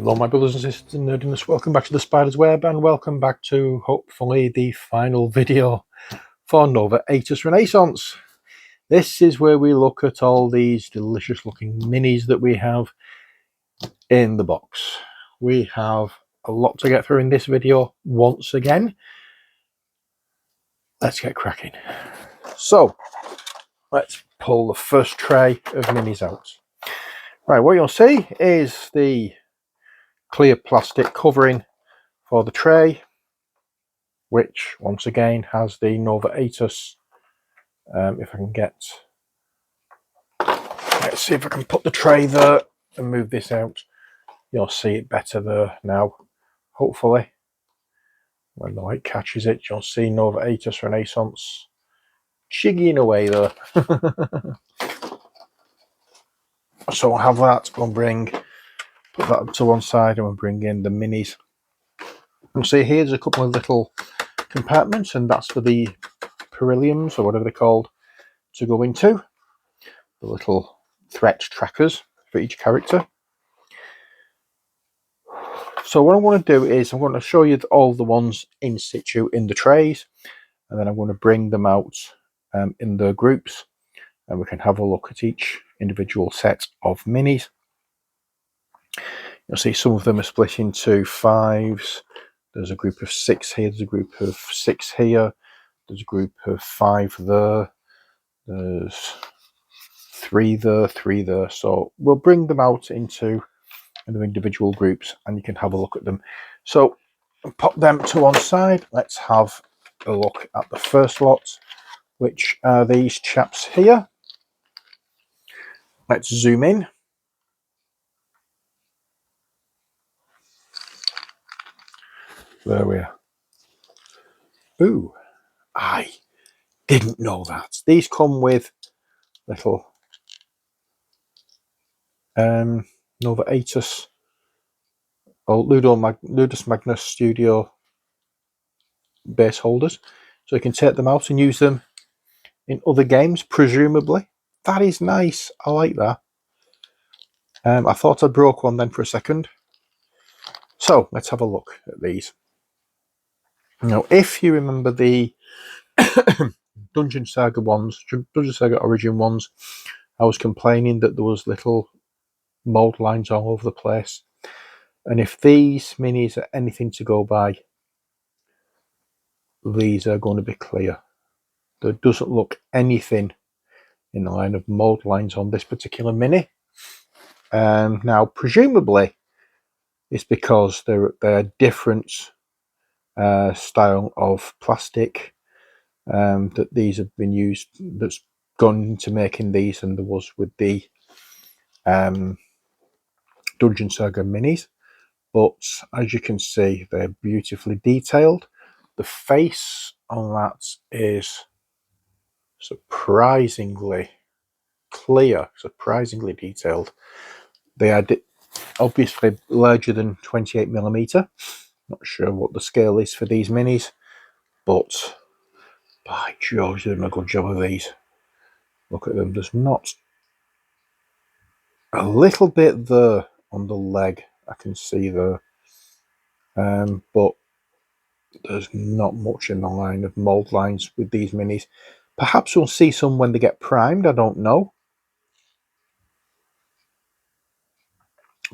Hello my brothers and sisters in nerdiness, welcome back to the Spider's Web and welcome back to hopefully the final video for Nova Aetas Renaissance. This is where we look at all these delicious looking minis that we have in the box. We have a lot to get through in this video once again. Let's get cracking. So let's pull the first tray of minis out. Right, what you'll see is the clear plastic covering for the tray, which once again has the Nova Aetas. If I can get, let's see if I can put the tray there and move this out. You'll see it better there now, hopefully. When the light catches it, you'll see Nova Aetas Renaissance jigging away there. So we'll have that. We'll put that up to one side and we'll bring in the minis. You'll see here there's a couple of little compartments, and that's for the periliums or whatever they're called to go into. The little threat trackers for each character. So what I want to do is I'm going to show you all the ones in situ in the trays, and then I'm going to bring them out in the groups, and we can have a look at each individual set of minis. You'll see some of them are split into fives. There's a group of 6 here, there's a group of 6 here, there's a group of 5 there, there's 3 there, 3 there. So we'll bring them out into the individual groups and you can have a look at them. So pop them to one side. Let's have a look at the first lot, which are these chaps here. Let's zoom in. There we are. Ooh, I didn't know that. These come with little Nova Aetas or Ludus Magnus Studio base holders. So you can take them out and use them in other games, presumably. That is nice. I like that. I thought I broke one then for a second. So let's have a look at these. Now, if you remember the Dungeon Saga ones, Dungeon Saga Origin ones, I was complaining that there was little mold lines all over the place. And if these minis are anything to go by, these are going to be clear. There doesn't look anything in the line of mold lines on this particular mini. Now, presumably, it's because they're different style of plastic that these have been used, that's gone into making these than there was with the Dungeon Saga minis. But as you can see, they're beautifully detailed. The face on that is surprisingly clear, surprisingly detailed. They are obviously larger than 28mm. Not sure what the scale is for these minis, but by George, they're doing a good job of these. Look at them. There's not a little bit there on the leg, I can see there, but there's not much in the line of mold lines with these minis. Perhaps we'll see some when they get primed, I don't know.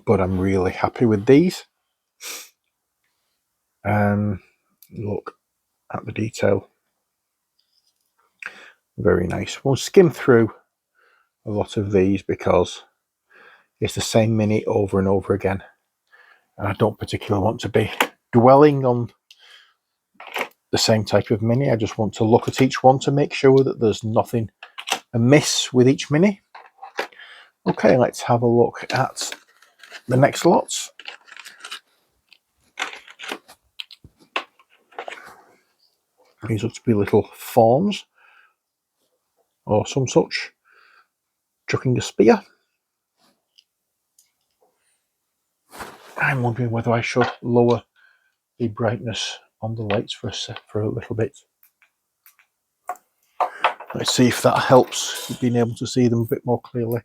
But I'm really happy with these. Look at the detail. Very nice. We'll skim through a lot of these because it's the same mini over and over again. And I don't particularly want to be dwelling on the same type of mini. I just want to look at each one to make sure that there's nothing amiss with each mini. Okay, let's have a look at the next lots. These look to be little fawns or some such, chucking a spear. I'm wondering whether I should lower the brightness on the lights for a little bit. Let's see if that helps being able to see them a bit more clearly.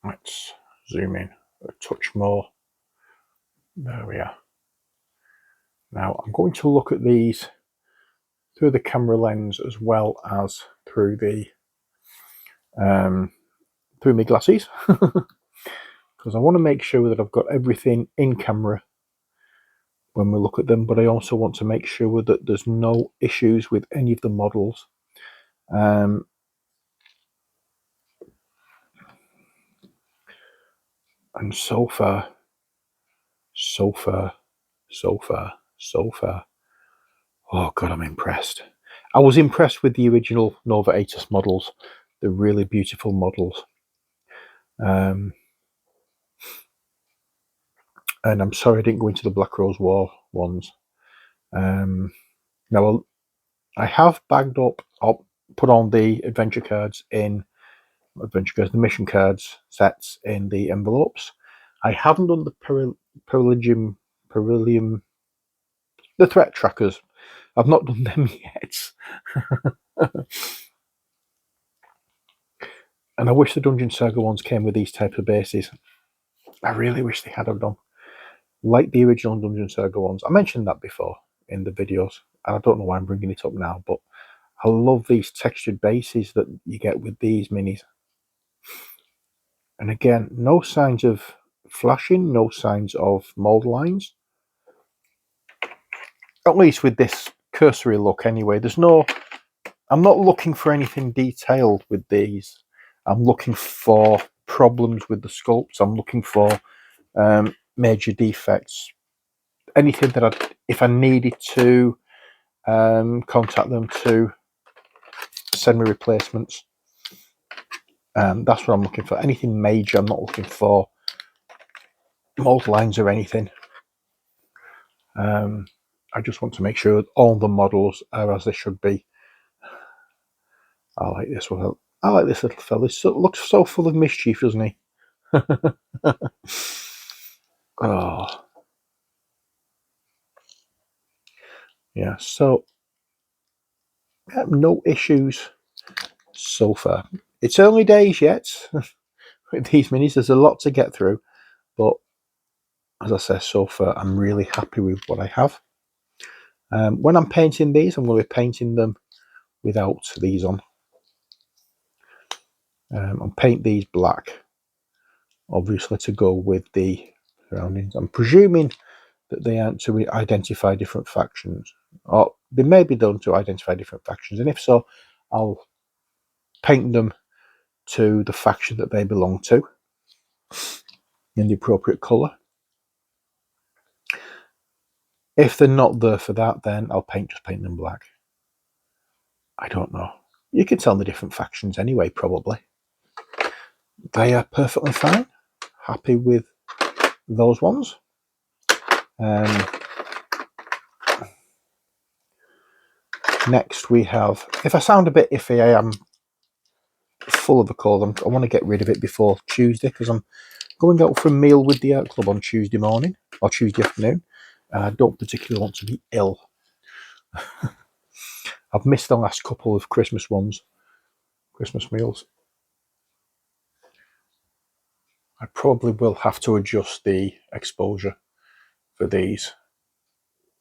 Let's zoom in a touch more. There we are. Now I'm going to look at these through the camera lens as well as through the through my glasses, because I want to make sure that I've got everything in camera when we look at them, but I also want to make sure that there's no issues with any of the models. And so far, oh god, I'm impressed. I was impressed with the original Nova Aetas models. They're really beautiful models. And I'm sorry I didn't go into the Black Rose War ones. Now I have bagged up, put on the adventure cards, the mission cards sets in the envelopes. I haven't done the Perillium, the threat trackers. I've not done them yet. And I wish the Dungeon Saga ones came with these types of bases. I really wish they had have done. Like the original Dungeon Saga ones. I mentioned that before in the videos, and I don't know why I'm bringing it up now, but I love these textured bases that you get with these minis. And again, no signs of flashing, no signs of mold lines. At least with this cursory look anyway. I'm not looking for anything detailed with these. I'm looking for problems with the sculpts. I'm looking for major defects. Anything that if I needed to contact them to send me replacements. That's what I'm looking for. Anything major. I'm not looking for mold lines or anything. I just want to make sure all the models are as they should be. I like this one. I like this little fella. He looks so full of mischief, doesn't he? Oh. Yeah, so no issues so far. It's early days yet with these minis. There's a lot to get through, but as I said, so far I'm really happy with what I have. When I'm painting these, I'm going to be painting them without these on. I'll paint these black, obviously, to go with the surroundings. I'm presuming that they aren't to identify different factions, or they may be done to identify different factions, and if so, I'll paint them to the faction that they belong to in the appropriate colour. If they're not there for that, then I'll just paint them black. I don't know. You can tell the different factions anyway, probably. They are perfectly fine. Happy with those ones. Next we have, if I sound a bit iffy, I am full of a cold. I want to get rid of it before Tuesday because I'm going out for a meal with the art club on Tuesday morning or Tuesday afternoon. I don't particularly want to be ill. I've missed the last couple of Christmas meals. I probably will have to adjust the exposure for these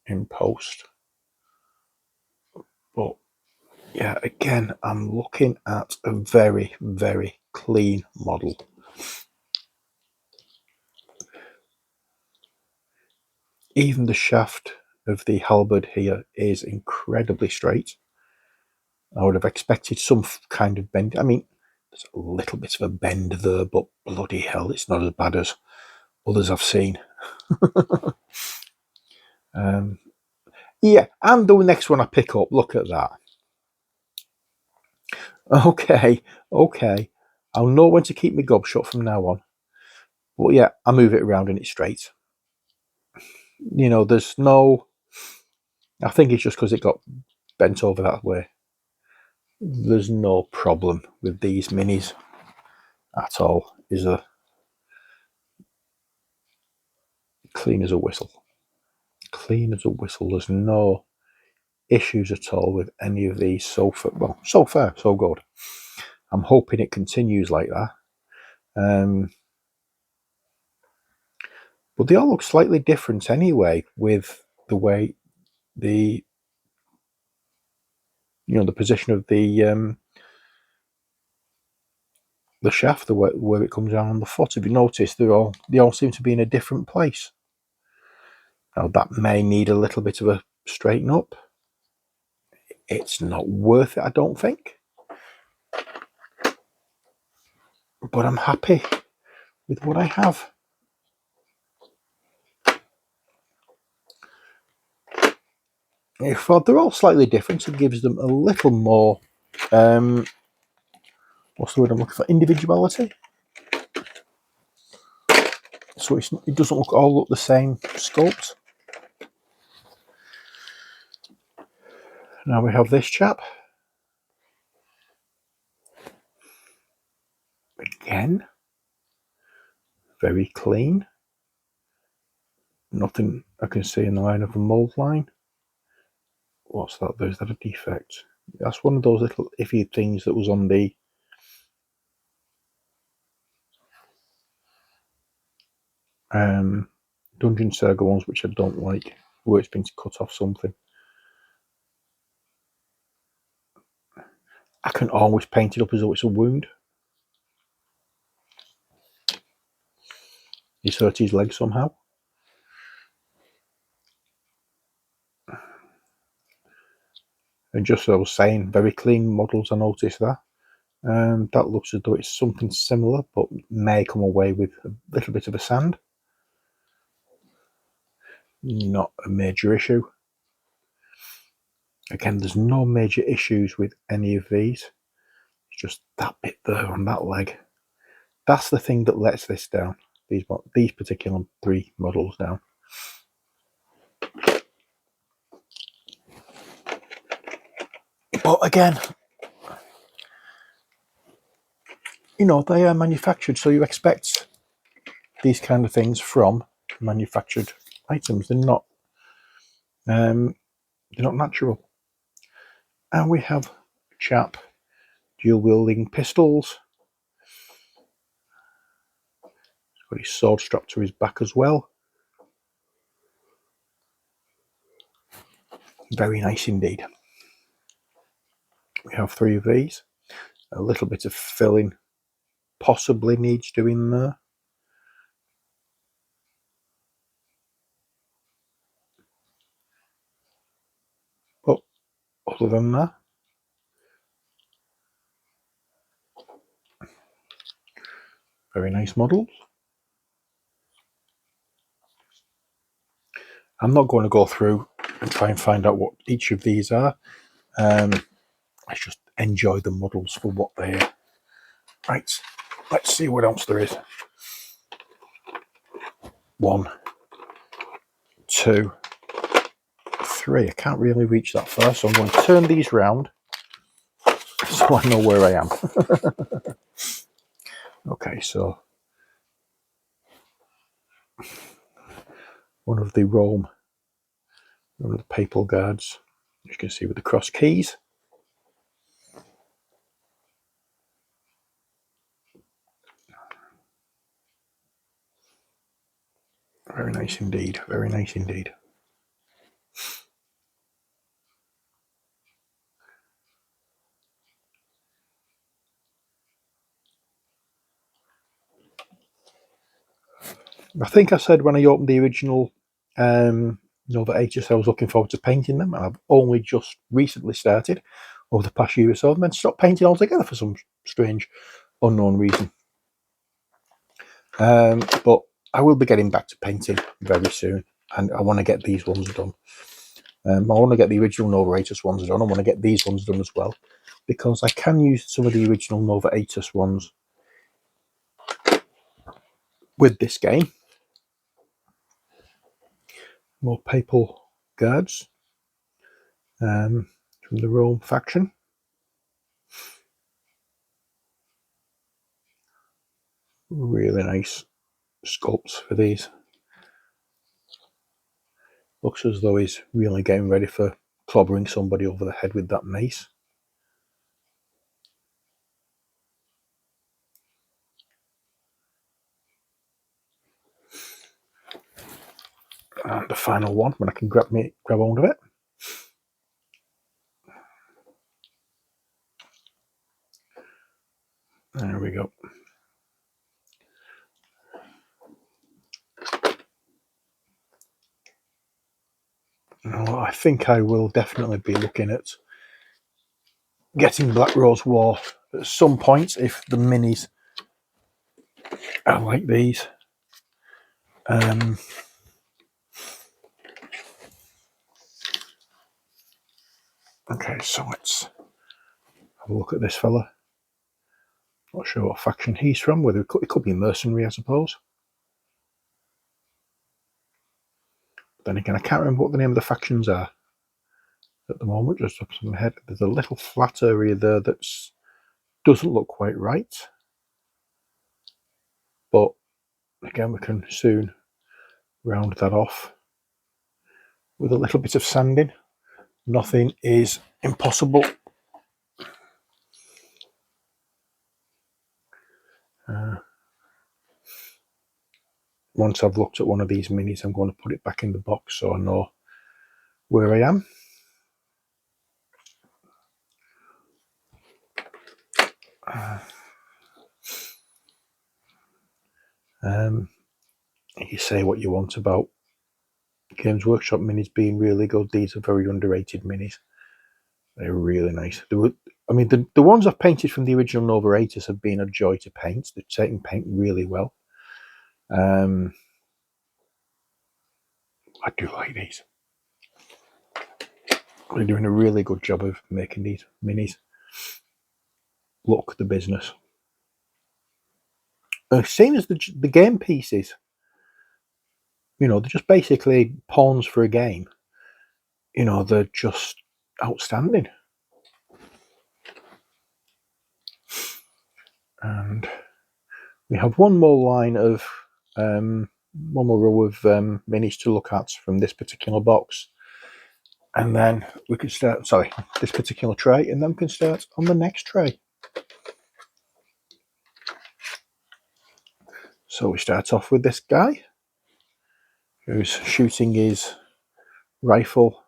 in post. But yeah, again, I'm looking at a very, very clean model. Even the shaft of the halberd here is incredibly straight. I would have expected some kind of bend. I mean, there's a little bit of a bend there, but bloody hell, it's not as bad as others I've seen. Yeah, and the next one I pick up, look at that. Okay. I'll know when to keep my gob shut from now on. But yeah, I move it around and it's straight. You know, there's no... I think it's just because it got bent over that way. There's no problem with these minis at all. Is a clean as a whistle. Clean as a whistle. There's no issues at all with any of these so far. Well, so far, so good. I'm hoping it continues like that. But they all look slightly different anyway, with the way the the position of the shaft, the way where it comes down on the foot. If you notice, they all seem to be in a different place. Now that may need a little bit of a straighten up. It's not worth it, I don't think. But I'm happy with what I have. If they're all slightly different, it gives them a little more, what's the word I'm looking for? Individuality. So it doesn't all look the same sculpt. Now we have this chap. Again, very clean. Nothing I can see in the line of a mold line. What's that? Is that a defect? That's one of those little iffy things that was on the Dungeon Saga ones, which I don't like, where it's been cut off something. I can always paint it up as though it's a wound. He's hurt his leg somehow. And just as I was saying, very clean models, I noticed that. That looks as though it's something similar, but may come away with a little bit of a sand. Not a major issue. Again, there's no major issues with any of these. It's just that bit there on that leg. That's the thing that lets this down. These particular 3 models down. But again, they are manufactured, so you expect these kind of things from manufactured items. They're not natural. And we have a chap dual wielding pistols. He's got his sword strapped to his back as well. Very nice indeed. We have 3 of these. A little bit of filling possibly needs doing there. But other than that, very nice models. I'm not going to go through and try and find out what each of these are. I just enjoy the models for what they are. Right, let's see what else there is. 1, 2, 3. I can't really reach that far, so I'm going to turn these round so I know where I am. Okay, so one of the papal guards, you can see with the cross keys. Very nice indeed, very nice indeed. I think I said when I opened the original Nova Aetas I was looking forward to painting them, and I've only just recently started over the past year or so, and then stopped painting altogether for some strange unknown reason. But I will be getting back to painting very soon, and I want to get these ones done. I want to get the original Nova Aetas ones done. I want to get these ones done as well, because I can use some of the original Nova Aetas ones with this game. More papal guards from the Rome faction. Really nice sculpts for these. Looks as though he's really getting ready for clobbering somebody over the head with that mace. And the final one when I can grab hold of it. There we go. Now, I think I will definitely be looking at getting Black Rose War at some point if the minis are like these. Okay, so let's have a look at this fella. Not sure what faction he's from, whether it could be mercenary, I suppose. But then again, I can't remember what the name of the factions are at the moment, just up to my head. There's a little flat area there that doesn't look quite right. But again, we can soon round that off with a little bit of sanding. Nothing is impossible. Once I've looked at one of these minis, I'm going to put it back in the box so I know where I am. You say what you want about Games Workshop minis being really good. These are very underrated minis. They're really nice. I mean, the ones I've painted from the original Nova Aetas have been a joy to paint. They're taking paint really well. I do like these. They're doing a really good job of making these minis look the business. Same as the game pieces. You know, they're just basically pawns for a game. You know, they're just outstanding. And we have one more line of, one more row of minis to look at from this particular box. And then we can start, sorry, this particular tray, and then we can start on the next tray. So we start off with this guy, who's shooting his rifle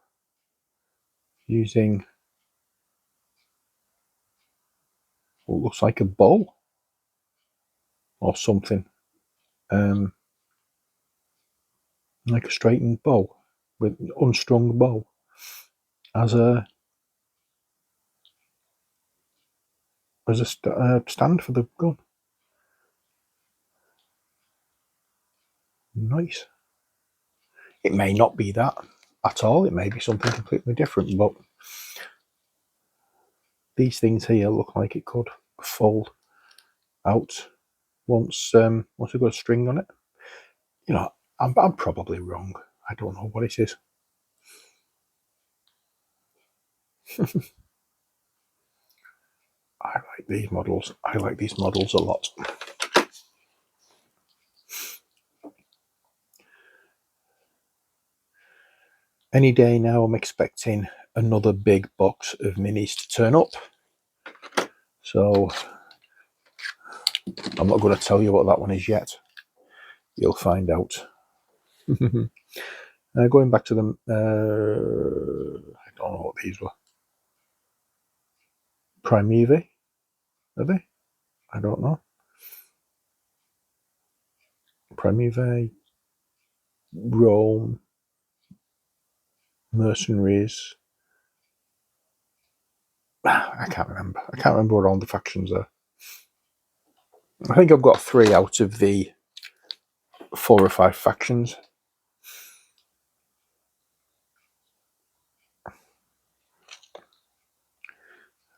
using what looks like a bow or something, like a straightened bow with unstrung bow as a stand for the gun. Nice. It may not be that at all. It may be something completely different, but these things here look like it could fold out once we've got a string on it. You know, I'm probably wrong. I don't know what it is. I like these models. I like these models a lot. Any day now, I'm expecting another big box of minis to turn up. So I'm not going to tell you what that one is yet. You'll find out. Going back to them, I don't know what these were. Primeval, are they? I don't know. Primeval, Rome, Mercenaries. I can't remember. I can't remember what all the factions are. I think I've got 3 out of the 4 or 5 factions.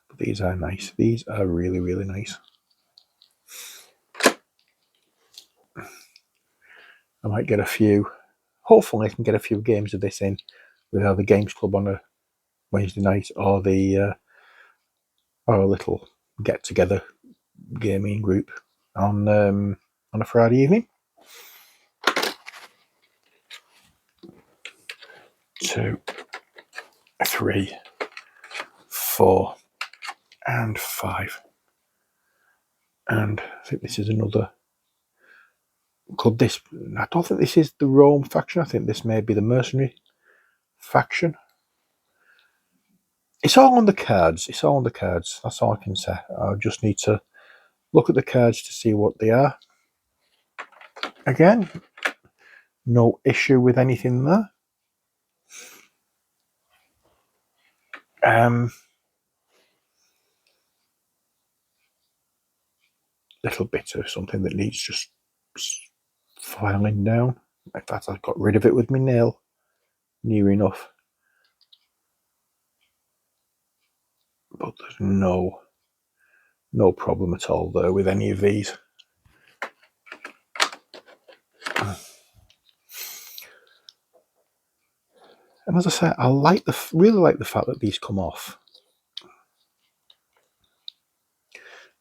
But these are nice. These are really, really nice. I might get a few. Hopefully, I can get a few games of this in with either Games Club on a Wednesday night or or a little get together gaming group on a Friday evening. 2, 3, 4, and 5. And I think this is another could this... I don't think this is the Rome faction. I think this may be the mercenary faction. It's all on the cards. It's all on the cards. That's all I can say. I just need to look at the cards to see what they are. Again, no issue with anything there. Little bit of something that needs just filing down. In fact, I got rid of it with my nail. Near enough. But there's no problem at all there with any of these. And as I say, I really like the fact that these come off.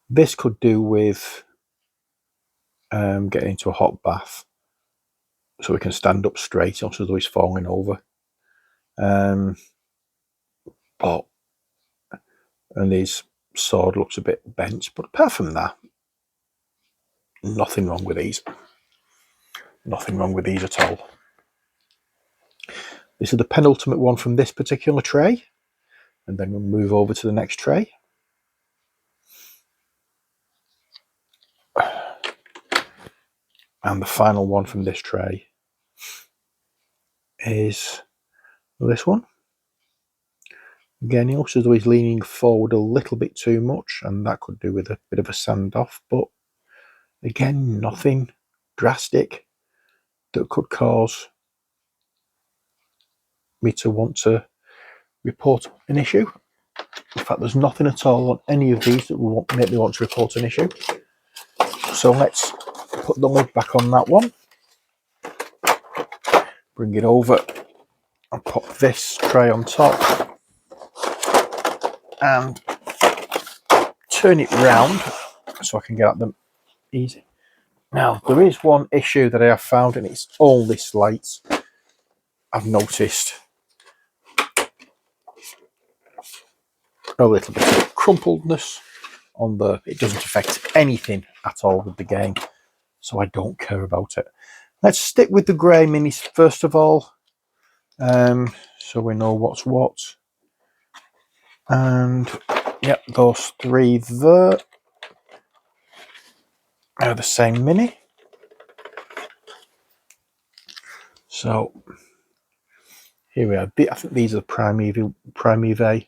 This could do with getting into a hot bath, so we can stand up straight instead of always falling over. And his sword looks a bit bent, but apart from that, nothing wrong with these. Nothing wrong with these at all. This is the penultimate one from this particular tray, and then we'll move over to the next tray. And the final one from this tray is this one. Again, he looks as though he's leaning forward a little bit too much, and that could do with a bit of a sand off, but again, nothing drastic that could cause me to want to report an issue. In fact, there's nothing at all on any of these that will make me want to report an issue. So let's put the lid back on that one. Bring it over and pop this tray on top. And turn it round so I can get at them easy. Now, there is one issue that I have found, and it's all this light. I've noticed a little bit of crumpledness on the... It doesn't affect anything at all with the game, so I don't care about it. Let's stick with the grey minis first of all, so we know what's what. And yep, those three there are the same mini. So here we are. I think these are the Primeval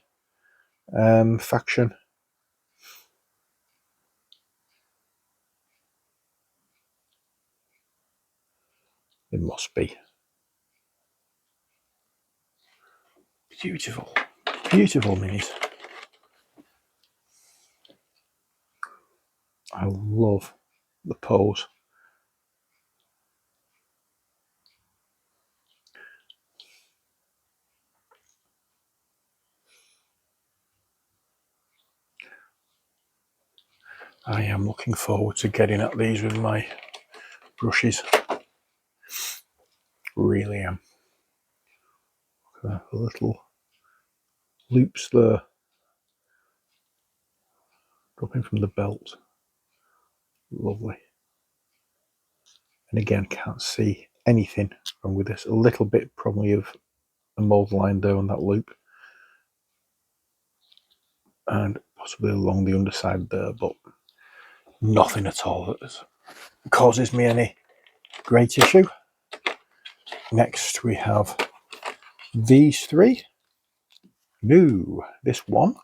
faction. It must be. Beautiful, beautiful minis. I love the pose. I am looking forward to getting at these with my brushes. Really am. Look at the little loops there, dropping from the belt. Lovely. And again, can't see anything wrong with this. A little bit probably of a mold line there on that loop, and possibly along the underside there, but nothing at all that causes me any great issue. Next we have these three. No, this one.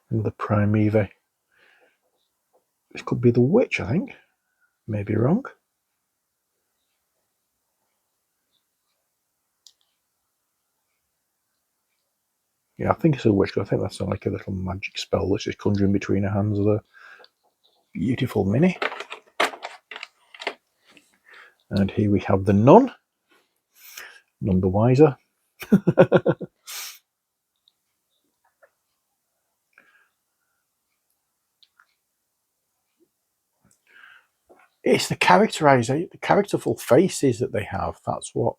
And the Primeval. This could be the witch, I think. Maybe wrong. Yeah, I think it's a witch. I think that's like a little magic spell that's just conjuring between her hands there. Beautiful mini. And here we have the nun. None the wiser. It's the characterization, the characterful faces that they have. That's what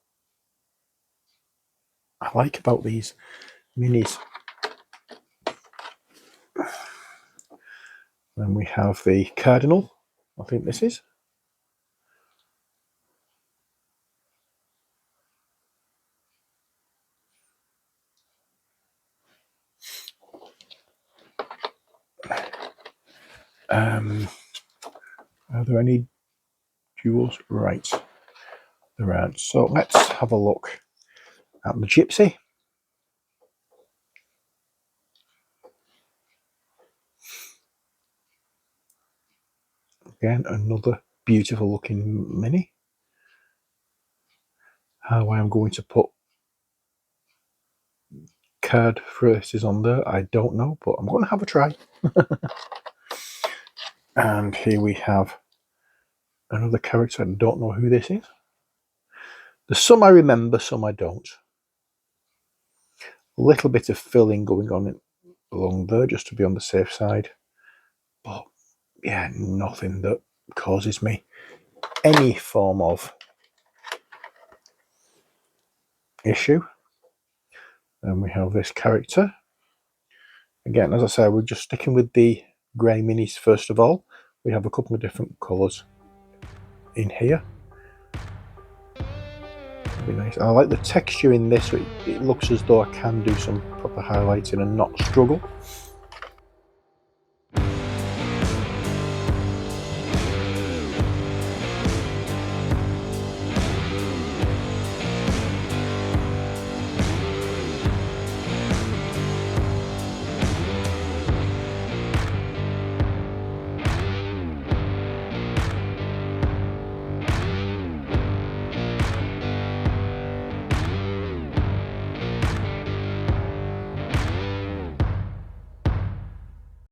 I like about these minis. Then we have the Cardinal, I think this is. Are there any duals? Right, there aren't. So let's have a look at the Gypsy. Again, another beautiful looking mini. How I am going to put card phrases on there, I don't know, but I'm going to have a try. And here we have another character. I don't know who this is. There's some I remember, some I don't. A little bit of filling going on along there just to be on the safe side. But yeah, nothing that causes me any form of issue. And we have this character. Again, as I say, we're just sticking with the grey minis first of all. We have a couple of different colours in here. Be nice. I like the texture in this. It looks as though I can do some proper highlighting and not struggle.